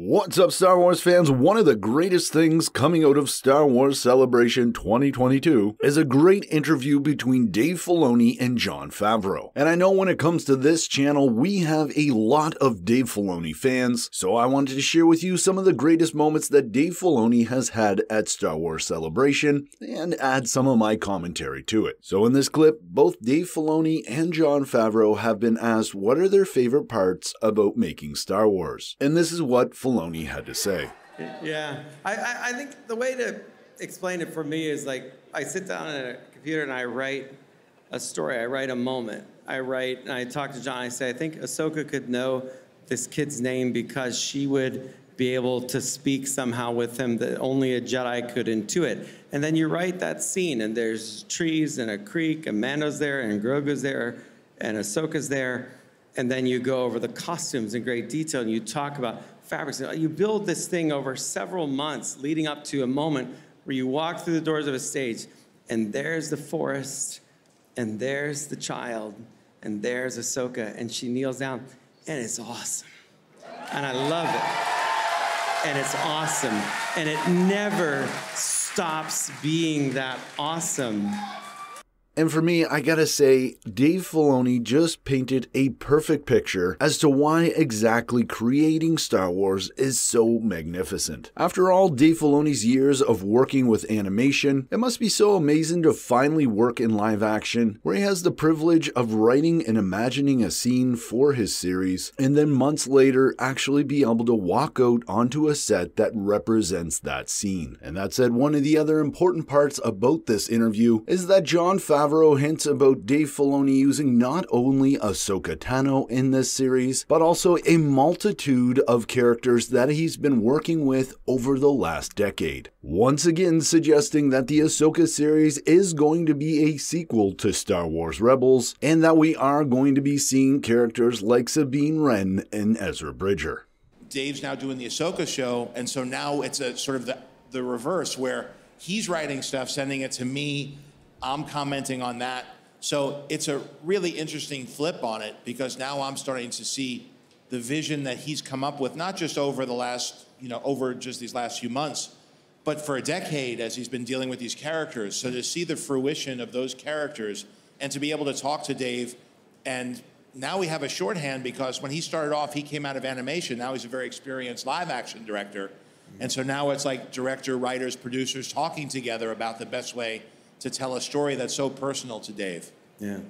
What's up, Star Wars fans? One of the greatest things coming out of Star Wars Celebration 2022 is a great interview between Dave Filoni and Jon Favreau. And I know when it comes to this channel, we have a lot of Dave Filoni fans, so I wanted to share with you some of the greatest moments that Dave Filoni has had at Star Wars Celebration and add some of my commentary to it. So in this clip, both Dave Filoni and Jon Favreau have been asked what are their favorite parts about making Star Wars. And this is what Filoni had to say. Yeah, I think the way to explain it for me is like I sit down at a computer and I write a story, I write a moment. And I talk to Jon, I say, I think Ahsoka could know this kid's name because she would be able to speak somehow with him that only a Jedi could intuit. And then you write that scene and there's trees and a creek and Mando's there and Grogu's there and Ahsoka's there. And then you go over the costumes in great detail and you talk about fabrics. You build this thing over several months leading up to a moment where you walk through the doors of a stage and there's the forest and there's the child and there's Ahsoka and she kneels down and it's awesome. And I love it. And it's awesome. And it never stops being that awesome. And for me, I gotta say, Dave Filoni just painted a perfect picture as to why exactly creating Star Wars is so magnificent. After all Dave Filoni's years of working with animation, it must be so amazing to finally work in live action, where he has the privilege of writing and imagining a scene for his series, and then months later actually be able to walk out onto a set that represents that scene. And that said, one of the other important parts about this interview is that Jon Favreau hints about Dave Filoni using not only Ahsoka Tano in this series, but also a multitude of characters that he's been working with over the last decade. Once again suggesting that the Ahsoka series is going to be a sequel to Star Wars Rebels, and that we are going to be seeing characters like Sabine Wren and Ezra Bridger. Dave's now doing the Ahsoka show, and so now it's a sort of the reverse, where he's writing stuff, sending it to me, I'm commenting on that. So it's a really interesting flip on it because now I'm starting to see the vision that he's come up with, not just over the last, over just these last few months, but for a decade as he's been dealing with these characters. So to see the fruition of those characters and to be able to talk to Dave, and now we have a shorthand because when he started off, he came out of animation. Now he's a very experienced live action director. And so now it's like director, writers, producers talking together about the best way to tell a story that's so personal to Dave. Yeah.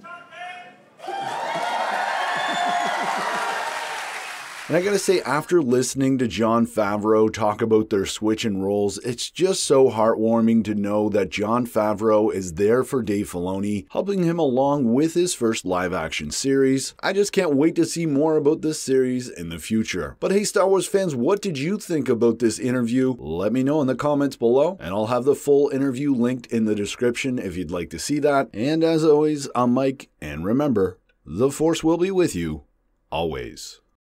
And I gotta say, after listening to Jon Favreau talk about their switch in roles, it's just so heartwarming to know that Jon Favreau is there for Dave Filoni, helping him along with his first live-action series. I just can't wait to see more about this series in the future. But hey, Star Wars fans, what did you think about this interview? Let me know in the comments below, and I'll have the full interview linked in the description if you'd like to see that. And as always, I'm Mike, and remember, the Force will be with you, always.